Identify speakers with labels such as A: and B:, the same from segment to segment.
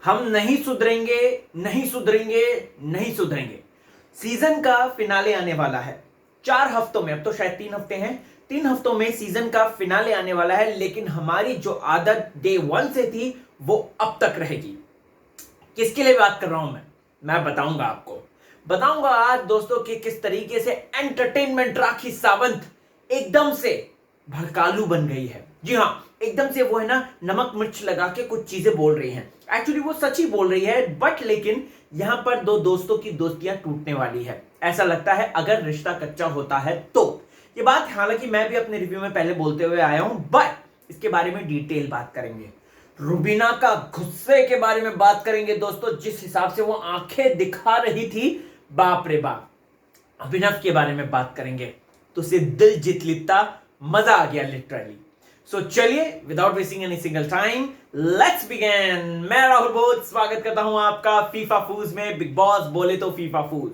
A: हम नहीं सुधरेंगे, नहीं सुधरेंगे, नहीं सुधरेंगे। सीजन का फिनाले आने वाला है 4 हफ्तों में। अब तो शायद 3 हफ्ते हैं। 3 हफ्तों में सीजन का फिनाले आने वाला है, लेकिन हमारी जो आदत डे 1 से थी वो अब तक रहेगी। किसके लिए बात कर रहा हूं मैं बताऊंगा आपको। बताऊंगा आज दोस्तों कि किस तरीके से एंटरटेनमेंट राखी सावंत एकदम से भड़कालू बन गई है। जी हां, एकदम से वो है ना नमक मिर्च लगा के कुछ चीजें बोल रही हैं। एक्चुअली वो सच ही बोल रही है, बट लेकिन यहां पर दो दोस्तों की दोस्तियां टूटने वाली है। ऐसा लगता है अगर रिश्ता कच्चा होता है तो। ये बात हालांकि मैं भी अपने रिव्यू में पहले बोलते हुए आया हूं, बट इसके बारे में डिटेल बात करेंगे। रुबीना का गुस्से के बारे में बात करेंगे दोस्तों, जिस हिसाब से वो आंखें दिखा रही थी, बाप रे बाप। अभिनव के बारे में बात करेंगे तो उसे दिल जीत लेता, मजा आ गया लिटरली। सो चलिए, without wasting any single time, let's begin. मैं राहुल बोध स्वागत करता हूं आपका फीफा फूज में। बिग बॉस बोले तो फीफा फूज।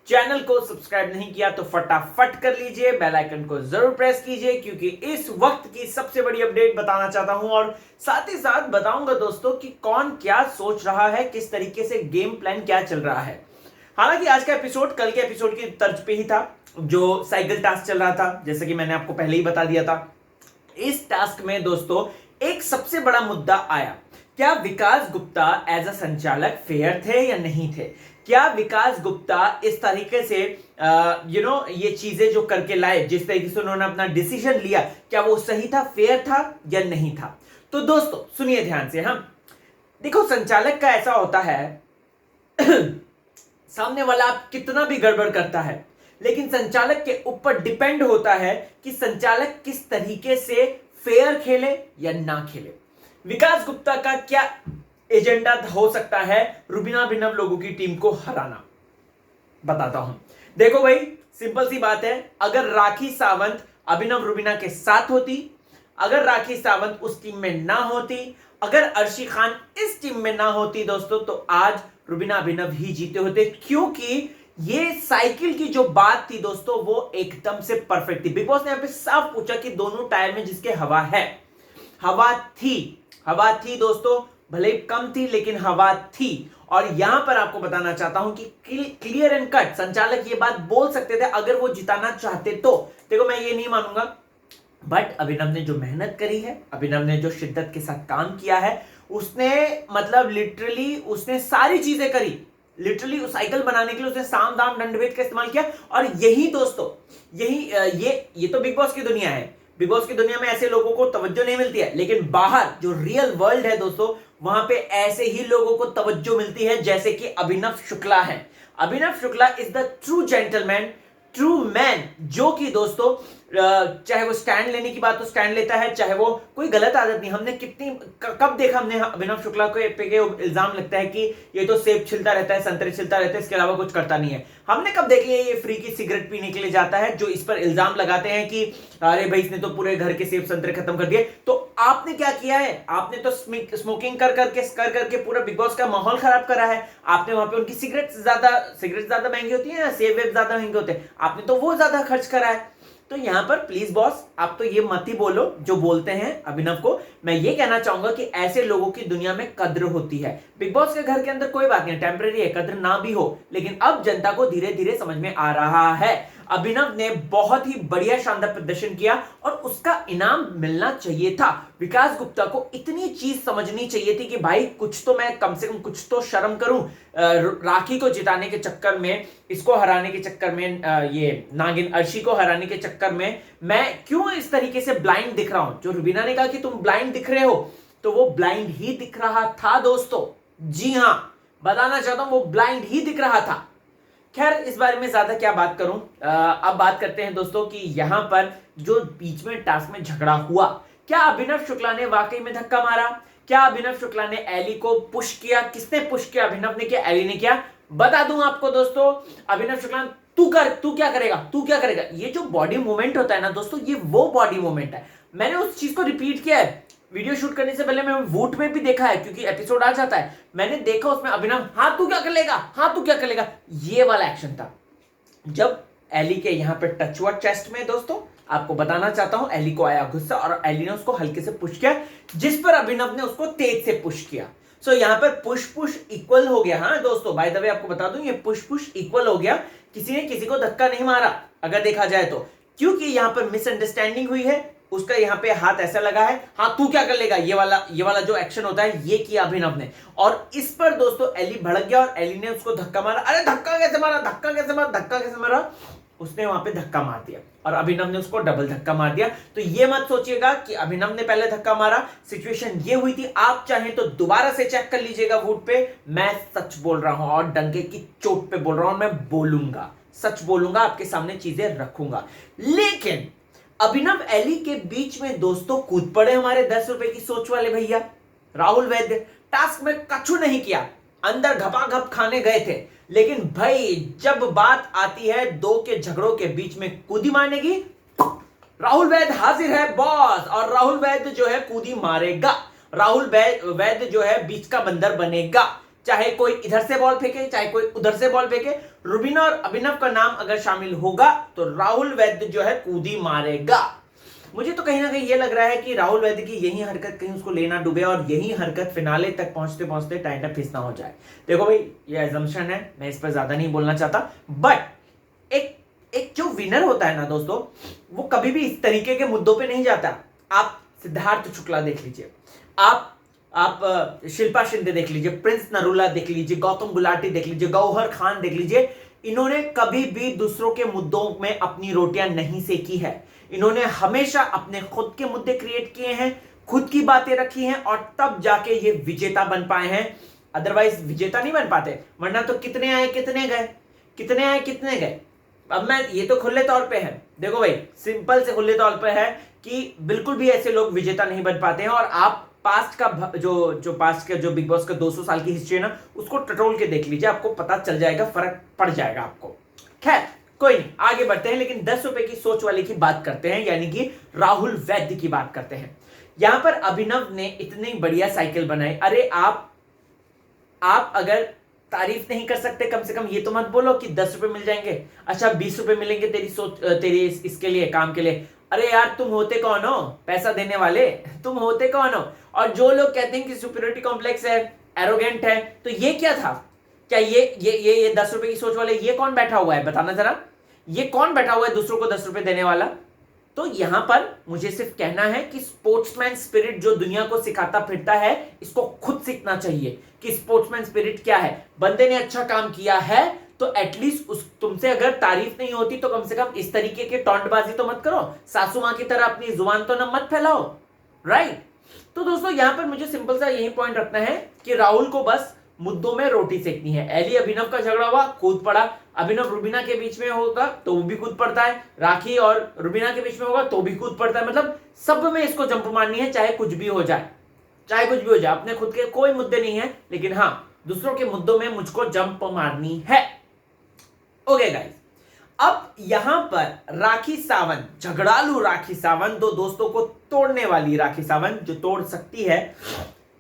A: चैनल को सब्सक्राइब नहीं किया तो फटाफट कर लीजिए, बेल आइकन को जरूर प्रेस कीजिए, क्योंकि इस वक्त की सबसे बड़ी अपडेट बताना चाहता हूं और साथ ही साथ बताऊंगा दोस्तों कि कौन क्या सोच रहा है, किस तरीके से गेम प्लान क्या चल रहा है। हालांकि आज का एपिसोड कल के एपिसोड की तर्ज पे ही था, जो साइकिल टास्क चल रहा था, जैसे कि मैंने आपको पहले ही बता दिया था। इस टास्क में दोस्तों एक सबसे बड़ा मुद्दा आया, क्या विकास गुप्ता एज अ संचालक फेयर थे या नहीं थे। क्या विकास गुप्ता इस तरीके से ये चीजें जो करके लाए, जिस तरीके से उन्होंने अपना डिसीजन लिया, क्या वो सही था, फेयर था या नहीं था। तो दोस्तों सुनिए ध्यान से। हम देखो, संचालक का ऐसा होता है सामने वाला आप कितना भी गड़बड़ करता है, लेकिन संचालक के ऊपर डिपेंड होता है कि संचालक किस तरीके से फेयर खेले या ना खेले। विकास गुप्ता का क्या एजेंडा हो सकता है रुबीना अभिनव लोगों की टीम को हराना, बताता हूं। देखो भाई, सिंपल सी बात है, अगर राखी सावंत अभिनव रुबीना के साथ होती, अगर राखी सावंत उस टीम में ना होती, अगर अर्शी खान इस टीम में ना होती दोस्तों, तो आज रुबीना अभिनव ही जीते होते, क्योंकि ये साइकिल की जो बात थी दोस्तों वो एकदम से परफेक्ट थी। बिग बॉस ने यहां पे साफ पूछा कि दोनों टायर में जिसके हवा है, हवा थी दोस्तों, भले ही कम थी लेकिन हवा थी। और यहां पर आपको बताना चाहता हूं कि क्लियर एंड कट संचालक ये बात बोल सकते थे अगर वो जिताना चाहते तो। देखो, मैं ये नहीं मानूंगा, बट अभिनव ने जो मेहनत करी है, अभिनव ने जो शिद्दत के साथ काम किया है, उसने मतलब लिटरली उसने सारी चीजें करी। लिटरली उस साइकिल बनाने के लिए उसने साम दाम दंड भेद का इस्तेमाल किया। और यही दोस्तों, यही ये तो बिग बॉस की दुनिया है। बिग बॉस की दुनिया में ऐसे लोगों को तवज्जो नहीं मिलती है, लेकिन बाहर जो रियल वर्ल्ड है दोस्तों, वहां पे ऐसे ही लोगों को तवज्जो मिलती है, जैसे कि अभिनव शुक्ला है। Abhinav Shukla is the true gentleman, true man, जो कि दोस्तों चाहे वो स्टैंड लेने की बात तो स्टैंड लेता है, चाहे वो कोई गलत आदत नहीं। हमने कब देखा हमने अभिनव शुक्ला को पे इल्जाम लगता है कि ये तो सेब छिलता रहता है, संतरे छिलता रहता है, इसके अलावा कुछ करता नहीं है। हमने कब देख लिया ये फ्री की सिगरेट पीने के लिए जाता है, जो इस पर इल्जाम लगाते हैं कि अरे भाई इसने तो पूरे घर के सेब संतरे खत्म कर दिए। तो आपने क्या किया है, आपने तो स्मोकिंग कर करके पूरा बिग बॉस का माहौल खराब करा है। आपने वहां पे उनकी सिगरेट ज्यादा महंगी होती है या सेब वेब ज्यादा महंगे होते हैं, आपने तो वो ज्यादा खर्च करा है। तो यहां पर प्लीज बॉस, आप तो ये मत ही बोलो जो बोलते हैं अभिनव को। मैं ये कहना चाहूंगा कि ऐसे लोगों की दुनिया में कद्र होती है। बिग बॉस के घर के अंदर कोई बात नहीं, टेम्परेरी है, कद्र ना भी हो, लेकिन अब जनता को धीरे धीरे समझ में आ रहा है। अभिनव ने बहुत ही बढ़िया शानदार प्रदर्शन किया और उसका इनाम मिलना चाहिए था। विकास गुप्ता को इतनी चीज समझनी चाहिए थी कि भाई कुछ तो मैं कम से कम कुछ तो शर्म करूं। राखी को जिताने के चक्कर में, इसको हराने के चक्कर में, ये नागिन अर्शी को हराने के चक्कर में मैं क्यों इस तरीके से ब्लाइंड दिख रहा हूं। जो रुबीना ने कहा कि तुम ब्लाइंड दिख रहे हो, तो वो ब्लाइंड ही दिख रहा था दोस्तों। जी हां, बताना चाहता हूं, वो ब्लाइंड ही दिख रहा था। खैर, इस बारे में ज्यादा क्या बात करूं। अब बात करते हैं दोस्तों कि यहां पर जो बीच में टास्क में झगड़ा हुआ, क्या अभिनव शुक्ला ने वाकई में धक्का मारा, क्या अभिनव शुक्ला ने एली को पुश किया। किसने पुश किया, अभिनव ने किया, एली ने किया। बता दूं आपको दोस्तों, अभिनव शुक्ला तू क्या करेगा। ये जो बॉडी मूवमेंट होता है ना दोस्तों, ये वो बॉडी मूवमेंट है। मैंने उस चीज को रिपीट किया है वीडियो शूट करने से पहले, मैं वूट में भी देखा है, क्योंकि एपिसोड आ जाता है। मैंने देखा उसमें अभिनव हाँ तू क्या कर लेगा, ये वाला एक्शन था। जब एली के यहां पे टच हुआ चेस्ट में दोस्तों, आपको बताना चाहता हूं, एली को आया गुस्सा और एली ने उसको हल्के से पुश किया, जिस पर अभिनव ने उसको तेज से पुश किया। सो यहाँ पर पुश पुश इक्वल हो गया। हाँ दोस्तों, बाय द वे आपको बता दूं, ये पुश पुश इक्वल हो गया, किसी ने किसी को धक्का नहीं मारा अगर देखा जाए तो, क्योंकि यहाँ पर मिसअंडरस्टैंडिंग हुई है। उसका यहाँ पे हाथ ऐसा लगा है, हाँ तू क्या कर लेगा, ये वाला जो एक्शन होता है ये किया अभिनव ने, और इस पर दोस्तों एली भड़क गया और एली ने उसको धक्का मारा। अरे धक्का कैसे मारा, धक्का कैसे मारा, धक्का कैसे मारा, उसने वहां पे धक्का मार दिया और अभिनव ने उसको डबल धक्का मार दिया। तो ये मत सोचिएगा कि अभिनव ने पहले धक्का मारा, सिचुएशन ये हुई थी। आप चाहें तो दोबारा से चेक कर लीजिएगा वुड पे, मैं सच बोल रहा हूं और डंके की चोट पे बोल रहा हूं, मैं बोलूंगा, सच बोलूंगा, आपके सामने चीजें रखूंगा। लेकिन अभिनव एली के बीच में दोस्तों कूद पड़े हमारे 10 रुपए की सोच वाले भैया राहुल वैद्य। टास्क में कछु नहीं किया, अंदर घपाघप खाने गए थे, लेकिन भाई जब बात आती है दो के झगड़ों के बीच में कूदी मारने की, राहुल वैद्य हाजिर है बॉस, और राहुल वैद्य जो है कूदी मारेगा। राहुल वैद्य जो है बीच का बंदर बनेगा, चाहे कोई इधर से बॉल फेंके चाहे कोई उधर से बॉल फेंके। रुबीना और अभिनव का नाम अगर शामिल होगा तो राहुल वैद्य जो है कूदी मारेगा। मुझे तो कहीं ना कहीं ये लग रहा है कि राहुल वैद्य की यही हरकत कहीं उसको लेना डूबे और यही हरकत फिनाले तक पहुंचते पहुंचते टाइम फिस ना हो जाए। देखो भाई, ये एजम्पशन है, मैं इस पर ज्यादा नहीं बोलना चाहता, बट एक जो विनर होता है ना दोस्तों, वो कभी भी इस तरीके के मुद्दों पे नहीं जाता। आप सिद्धार्थ शुक्ला देख लीजिए, आप शिल्पा शिंदे देख लीजिए, प्रिंस नरूला देख लीजिए, गौतम गुलाटी देख लीजिए, गौहर खान देख लीजिए, इन्होंने कभी भी दूसरों के मुद्दों में अपनी रोटियां नहीं सेकी है। इन्होंने हमेशा अपने खुद के मुद्दे क्रिएट किए हैं, खुद की बातें रखी हैं, और तब जाके ये विजेता बन पाए हैं। अदरवाइज विजेता नहीं बन पाते, वरना तो कितने आए कितने गए, कितने आए कितने गए। अब मैं ये तो खुले तौर पे है, देखो भाई सिंपल से खुले तौर पे है कि बिल्कुल भी ऐसे लोग विजेता नहीं बन पाते हैं। और आप पास्ट का पास्ट का जो बिग बॉस का 200 साल की हिस्ट्री है ना, उसको टटोल के देख लीजिए, आपको पता चल जाएगा, फर्क पड़ जाएगा आपको। खैर कोई नहीं, आगे बढ़ते हैं, लेकिन 10 रुपए की सोच वाले की बात करते हैं, यानी कि राहुल वैद्य की बात करते हैं। यहां पर अभिनव ने इतनी बढ़िया साइकिल बनाई। अरे आप अगर तारीफ नहीं कर सकते, कम से कम ये तो मत बोलो कि 10 रुपए मिल जाएंगे, अच्छा 20 रुपए मिलेंगे तेरी इसके लिए, काम के लिए। अरे यार तुम होते कौन हो पैसा देने वाले, तुम होते कौन हो। और जो लोग कहते हैं कि सुपीरियरिटी कॉम्प्लेक्स है, एरोगेंट है, तो ये क्या था, क्या ये 10 रुपए की सोच वाले, ये कौन बैठा हुआ है, बताना जरा, ये कौन बैठा हुआ है दूसरों को 10 रुपए देने वाला। तो यहां पर मुझे सिर्फ कहना है कि स्पोर्ट्समैन स्पिरिट जो दुनिया को सिखाता फिरता है, इसको खुद सीखना चाहिए कि स्पोर्ट्समैन स्पिरिट क्या है। बंदे ने अच्छा काम किया है तो एटलीस्ट तुमसे अगर तारीफ नहीं होती तो कम से कम इस तरीके के टॉन्टबाजी तो मत करो, सासू मां की तरह अपनी जुबान तो न मत फैलाओ, राइट। तो दोस्तों यहां पर मुझे सिंपल सा यही पॉइंट रखना है कि राहुल को बस मुद्दों में रोटी सेकनी है। एली अभिनव का झगड़ा हुआ, कूद पड़ा, अभिनव रुबीना के बीच में होगा तो वो भी कूद पड़ता है, राखी और रुबीना के बीच में होगा तो भी कूद पड़ता है, मतलब सब में इसको जंप मारनी है, चाहे कुछ भी हो जाए, चाहे कुछ भी हो जाए। अपने खुद के कोई मुद्दे नहीं है, लेकिन हाँ दूसरों के मुद्दों में मुझको जंप मारनी है। ओके गाइस, अब यहां पर राखी सावंत, झगड़ालू राखी सावंत, दो दोस्तों को तोड़ने वाली राखी सावंत जो तोड़ सकती है,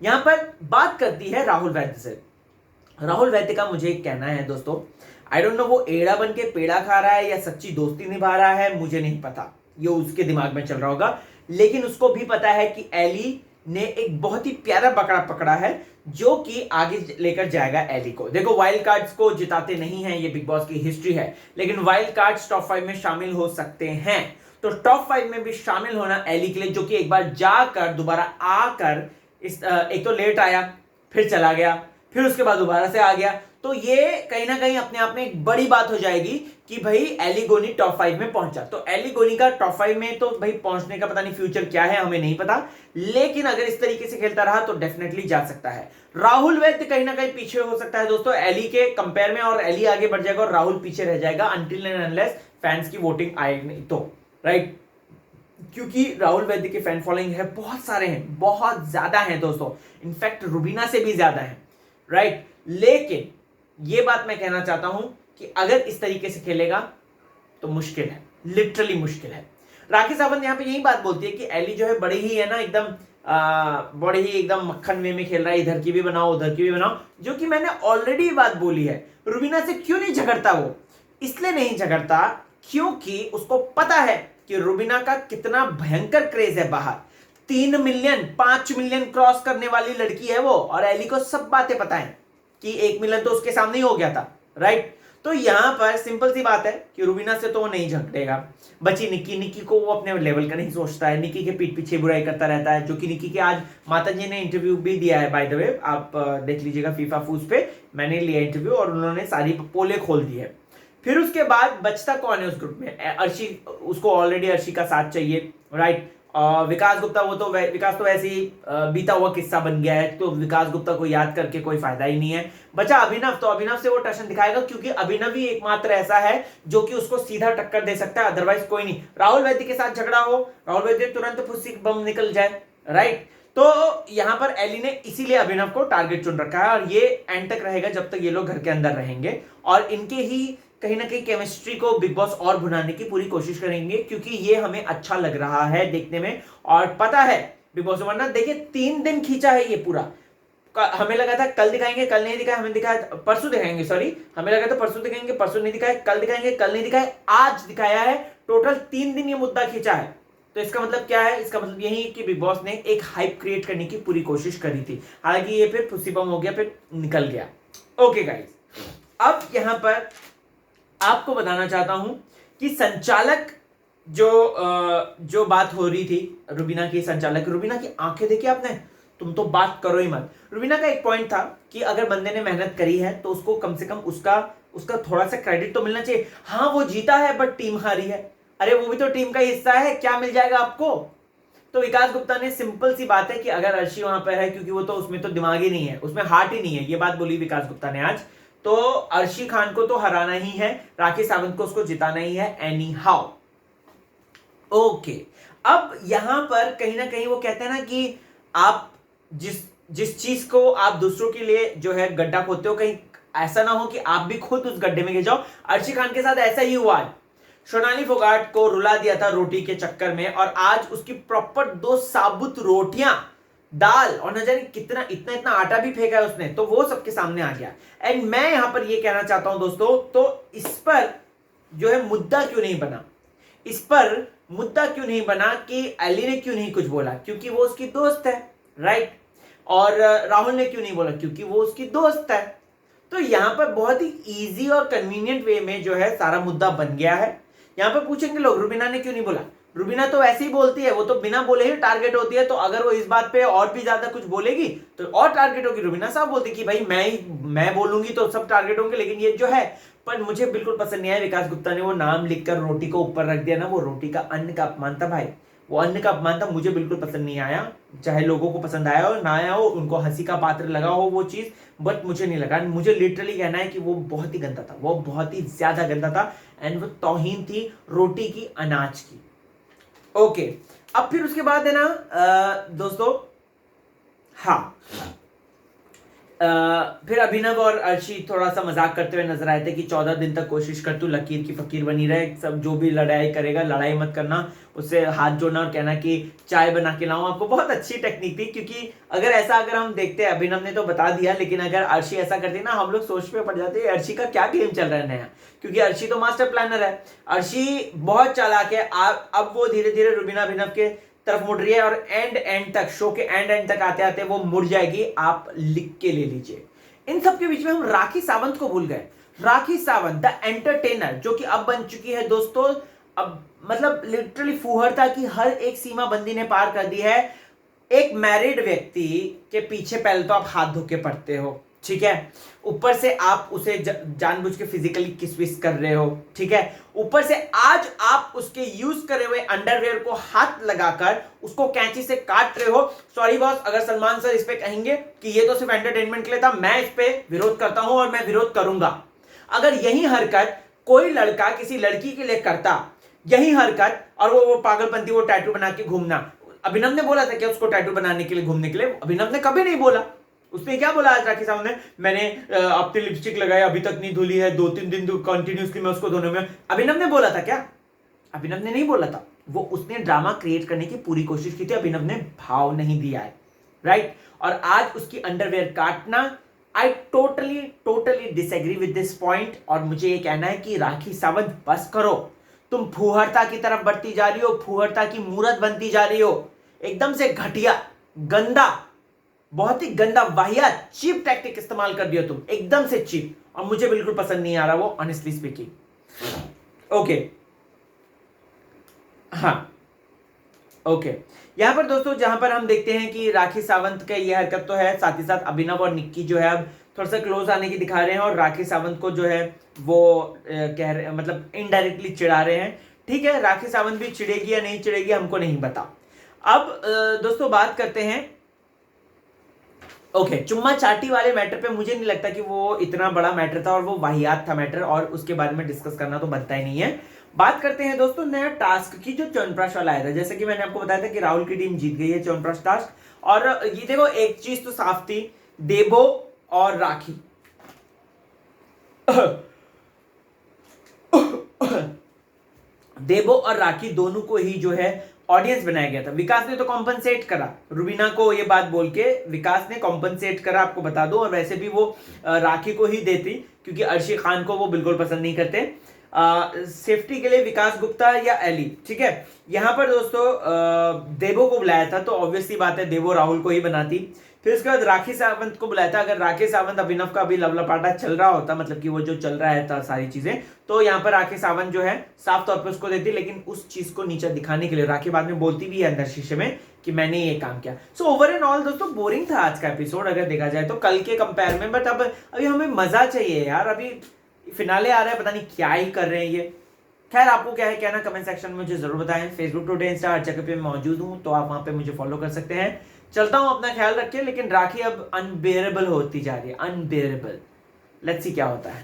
A: यहां पर बात करती है राहुल वैद्य से। राहुल वैद्य का मुझे एक कहना है दोस्तों, आई डोंट नो वो एड़ा बन के पेड़ा खा रहा है या सच्ची दोस्ती निभा रहा है, मुझे नहीं पता, ये उसके दिमाग में चल रहा होगा, लेकिन उसको भी पता है कि एली ने एक बहुत ही प्यारा बकरा पकड़ा है जो कि आगे लेकर जाएगा एली को। देखो वाइल्ड कार्ड्स को जिताते नहीं हैं, ये बिग बॉस की हिस्ट्री है, लेकिन वाइल्ड कार्ड्स टॉप 5 में शामिल हो सकते हैं। तो टॉप 5 में भी शामिल होना एली के लिए, जो कि एक बार जाकर दोबारा आकर एक तो लेट आया, फिर चला गया, फिर उसके बाद दोबारा से आ गया, तो ये कहीं ना कहीं अपने आप में एक बड़ी बात हो जाएगी कि भाई एली गोनी टॉप 5 में पहुंचा। तो एली गोनी का टॉप 5 में तो भाई पहुंचने का पता नहीं फ्यूचर क्या है, हमें नहीं पता, लेकिन अगर इस तरीके से खेलता रहा तो डेफिनेटली जा सकता है। राहुल वैद्य कहीं ना कहीं पीछे हो सकता है दोस्तों एली के कंपेयर में, और एली आगे बढ़ जाएगा और राहुल पीछे रह जाएगा अनटिल एंड अनलेस फैंस की वोटिंग आएगी तो, राइट। क्योंकि राहुल वैद्य के फैन फॉलोइंग है, बहुत सारे हैं, बहुत ज्यादा हैं दोस्तों, इनफैक्ट रुबीना से भी ज्यादा है, राइट। लेकिन ये बात मैं कहना चाहता हूं कि अगर इस तरीके से खेलेगा तो मुश्किल है, लिटरली मुश्किल है। राखी सावंत यहां पे यही बात बोलती है कि एली जो है बड़े ही है ना एकदम बड़े ही एकदम मक्खन वे में खेल रहा है, इधर की भी बनाओ उधर की भी बनाओ, जो कि मैंने ऑलरेडी बात बोली है। रुबीना से क्यों नहीं झगड़ता वो, इसलिए नहीं झगड़ता क्योंकि उसको पता है कि रुबीना का कितना भयंकर क्रेज है बाहर। 3 मिलियन 5 मिलियन क्रॉस करने वाली लड़की है वो, और एली को सब बातें पता है कि 1 मिलियन तो उसके सामने ही हो गया था, राइट। तो यहां पर सिंपल सी बात है कि रुबीना से तो वो नहीं झगड़ेगा। बची निक्की, निक्की को वो अपने लेवल का नहीं सोचता है, निक्की के पीठ पीछे बुराई करता रहता है, जो कि निक्की के आज माता जी ने इंटरव्यू भी दिया है, बाय द वे आप देख लीजिएगा फीफा फूज पे, मैंने लिया इंटरव्यू और उन्होंने सारी पोले खोल दी है। फिर उसके बाद बचता कौन है उस ग्रुप में? अर्शी, उसको ऑलरेडी अर्शी का साथ चाहिए, राइट। विकास गुप्ता, वो तो विकास तो वैसे ही बीता हुआ किस्सा बन गया है, तो विकास गुप्ता को याद करके कोई फायदा ही नहीं है। बचा अभिनव, तो अभिनव से वो टशन दिखाएगा क्योंकि अभिनव ही एकमात्र ऐसा है जो कि उसको सीधा टक्कर दे सकता है, अदरवाइज कोई नहीं। राहुल वैद्य के साथ झगड़ा हो, राहुल वैद्य तुरंत फुस्सी बम निकल जाए, राइट। तो यहां पर एली ने इसीलिए अभिनव को टारगेट चुन रखा है, और ये एंड तक रहेगा जब तक ये लोग घर के अंदर रहेंगे, और इनके ही कहीं ना कहीं केमिस्ट्री को बिग बॉस और भुनाने की पूरी कोशिश करेंगे, क्योंकि ये हमें अच्छा लग रहा है देखने में। और पता है बिग बॉस, वरना देखिए 3 दिन खींचा है ये पूरा। हमें लगा था कल दिखाएंगे, कल नहीं दिखाया, हमें दिखाया परसों दिखाएंगे, सॉरी हमें लगा था परसों दिखाएंगे, परसों नहीं दिखाया, कल दिखाएंगे, कल नहीं दिखाया, आज दिखाया है। टोटल 3 दिन ये मुद्दा खींचा है। तो इसका मतलब क्या है? इसका मतलब यही कि बिग बॉस ने एक हाइप क्रिएट करने की पूरी कोशिश करी थी, हालांकि ये फिर फुस्सी बम हो गया, फिर निकल गया। ओके गाइस, अब यहां पर आपको बताना चाहता हूं कि संचालक जो बात हो रही थी रुबीना की, संचालक रुबीना की आंखें देखी आपने? तुम तो बात करो ही मत। रुबीना का एक पॉइंट था कि अगर बंदे ने मेहनत करी है तो उसको कम से कम उसका थोड़ा सा क्रेडिट तो मिलना चाहिए। हाँ वो जीता है बट टीम हारी है, अरे वो भी तो टीम का हिस्सा है, क्या मिल जाएगा आपको? तो विकास गुप्ता ने, सिंपल सी बात है कि अगर अर्शी वहां पर है, क्योंकि वो तो उसमें तो दिमाग ही नहीं है, उसमें हार्ट ही नहीं है, ये बात बोली विकास गुप्ता ने आज, तो अर्शी खान को तो हराना ही है, राखी सावंत को उसको जिताना ही है एनी हाउ। ओके, अब यहां पर कहीं ना कहीं वो कहते हैं ना कि आप जिस चीज को आप दूसरों के लिए जो है गड्ढा खोदते हो, कहीं ऐसा ना हो कि आप भी खुद उस गड्ढे में गिर जाओ। अर्शी खान के साथ ऐसा ही हुआ है। सोनाली फोगाट को रुला दिया था रोटी के चक्कर में, और आज उसकी प्रॉपर 2 साबुत रोटियां, दाल और न जाने कितना इतना आटा भी फेंका है उसने, तो वो सबके सामने आ गया। एंड मैं यहां पर ये कहना चाहता हूं दोस्तों, तो इस पर जो है मुद्दा क्यों नहीं बना, इस पर मुद्दा क्यों नहीं बना कि एली ने क्यों नहीं कुछ बोला, क्योंकि वो उसकी दोस्त है, राइट। और राहुल ने क्यों नहीं बोला, क्योंकि वो उसकी दोस्त है। तो यहां पर बहुत ही इजी और कन्वीनियंट वे में जो है सारा मुद्दा बन गया है। यहां पर पूछेंगे लोग रुबीना ने क्यों नहीं बोला, रुबीना तो ऐसे ही बोलती है, वो तो बिना बोले ही टारगेट होती है, तो अगर वो इस बात पे और भी ज्यादा कुछ बोलेगी तो और टारगेट होगी। रुबीना साहब बोलती कि भाई मैं बोलूंगी तो सब टारगेट होंगे, लेकिन ये जो है, पर मुझे बिल्कुल पसंद नहीं आया विकास गुप्ता ने वो नाम लिखकर रोटी को ऊपर रख दिया ना, वो रोटी का अन्न का अपमान था भाई, वो अन्न का अपमान था, मुझे बिल्कुल पसंद नहीं आया। चाहे लोगों को पसंद आया हो ना आया हो, उनको हंसी का पात्र लगा हो वो चीज, बट मुझे नहीं लगा। मुझे लिटरली कहना है कि वो बहुत ही गंदा था, वो बहुत ही ज्यादा गंदा था, एंड वो तौहीन थी रोटी की, अनाज की। ओके, अब फिर उसके बाद है ना दोस्तों, हाँ फिर अभिनव और अर्शी थोड़ा सा मजाक करते हुए नजर आए थे कि 14 दिन तक कोशिश कर तू लकीर की फकीर बनी रहे, सब जो भी लड़ाई करेगा लड़ाई मत करना, उससे हाथ जोड़ना और कहना कि चाय बना के लाऊं आपको। बहुत अच्छी टेक्निक थी, क्योंकि अगर हम देखते हैं, अभिनव ने तो बता दिया, लेकिन अगर अर्शी ऐसा करती ना, हम लोग सोच पे पड़ जाते अर्शी का क्या गेम चल रहा है नया, क्योंकि अर्शी तो मास्टर प्लानर है, अर्शी बहुत चालाक है। अब वो धीरे धीरे रुबीना अभिनव के तरफ मुड़ रही है, और एंड तक, शो के एंड तक आते आते वो मुड़ जाएगी, आप लिख के ले लीजिए। इन सब के बीच में हम राखी सावंत को भूल गए। राखी सावंत द एंटरटेनर, जो कि अब बन चुकी है दोस्तों, अब मतलब लिटरली फूहड़ता की हर एक सीमा बंदी ने पार कर दी है। एक मैरिड व्यक्ति के पीछे पहले तो आप हाथ धो के पड़ते हो, ठीक है, ऊपर से आप उसे जानबूझ के फिजिकली किस विस कर रहे हो, ठीक है, ऊपर से आज आप उसके यूज करे हुए अंडरवेयर को हाथ लगाकर उसको कैंची से काट रहे हो। सॉरी बॉस, अगर सलमान सर इस पे कहेंगे कि ये तो सिर्फ एंटरटेनमेंट के लिए था, मैं इस पे विरोध करता हूं और मैं विरोध करूंगा। अगर यही हरकत कोई लड़का किसी लड़की के लिए करता, यही हरकत, और वो पागलपंती, वो टैटू बना के घूमना, अभिनव ने बोला था क्या उसको टैटू बनाने के लिए, घूमने के लिए? अभिनव ने कभी नहीं बोला। उसने क्या बोला आज राखी साहब ने, मैंने अपनी लिपस्टिक लगाई अभी तक नहीं धुली है, 2-3 दिन कंटिन्यूसली मैं उसको धोने में, अभिनव ने बोला था क्या? अभिनव ने नहीं बोला था, वो उसने ड्रामा क्रिएट करने की पूरी कोशिश की थी, अभिनव ने भाव नहीं दिया है, राइट। और आज उसकी अंडरवेयर काटना, I totally disagree with this point. और मुझे ये कहना है कि राखी सावंत बस करो, तुम फूहड़ता की तरफ बढ़ती जा रही हो, फूहड़ता की मूरत बनती जा रही हो। एकदम से घटिया, गंदा, बहुत ही गंदा, वाहियात, चीप टैक्टिक इस्तेमाल कर दिया तुम, एकदम से चीप, और मुझे बिल्कुल पसंद नहीं आ रहा वो, ऑनेस्टली स्पीकिंग। ओके, हाँ, ओके। यहां पर दोस्तों जहां पर हम देखते हैं कि राखी सावंत का यह हरकत तो है, साथ ही साथ अभिनव और निक्की जो है अब थोड़ा सा क्लोज आने की दिखा रहे हैं, और राखी सावंत को जो है वो कह रहे, मतलब इनडायरेक्टली चिढ़ा रहे हैं। ठीक है, राखी सावंत भी चिढ़ेगी या नहीं चिढ़ेगी हमको नहीं पता। अब दोस्तों बात करते हैं, ओके, चुम्मा चाटी वाले मैटर पे मुझे नहीं लगता कि वो इतना बड़ा मैटर था, और वो वाहियात था मैटर, और उसके बारे में डिस्कस करना तो बनता ही नहीं है। बात करते हैं दोस्तों नया टास्क की, जो च्यवनप्राश वाला आया था। जैसे कि मैंने आपको बताया था कि राहुल की टीम जीत गई है च्यवनप्राश टास्क, और ये देखो एक चीज तो साफ थी, देबो और राखी देबो और राखी दोनों को ही जो है ऑडियंस बनाया गया था। विकास ने तो कॉम्पनसेट करा, रुबीना को ये बात बोल के विकास ने कॉम्पनसेट करा, आपको बता दो। और वैसे भी वो राखी को ही देती, क्योंकि अर्शी खान को वो बिल्कुल पसंद नहीं करते। सेफ्टी के लिए विकास गुप्ता या एली, ठीक है। यहां पर दोस्तों देबो को बुलाया था, तो ऑब्वियसली बात है देबो राहुल को ही बनाती। फिर उसके बाद राखी सावंत को बुलाया था। अगर राखी सावंत अभिनव का अभी लवलपाटा चल रहा होता, मतलब कि वो जो चल रहा है सारी चीजें, तो यहाँ पर राखी सावंत जो है साफ तौर पे उसको देती, लेकिन उस चीज को नीचे दिखाने के लिए राखी बाद में बोलती भी है अंदर शीशे में कि मैंने ये काम किया। सो ओवर एंड ऑल दोस्तों बोरिंग था आज का एपिसोड अगर देखा जाए तो कल के कंपेयर में, बट अब अभी हमें मजा चाहिए यार। अभी फिनाले आ रहा है, पता नहीं क्या ही कर रहे हैं ये। खैर आपको क्या है कहना कमेंट सेक्शन में मुझे जरूर बताएं। फेसबुक, टुडे, इंस्टा हर जगह पे मौजूद हूं, तो आप वहां पे मुझे फॉलो कर सकते हैं। चलता हूं, अपना ख्याल रखिए। लेकिन राखी अब अनबेरेबल होती जा रही है, अनबेरेबल। लेट्स सी क्या होता है।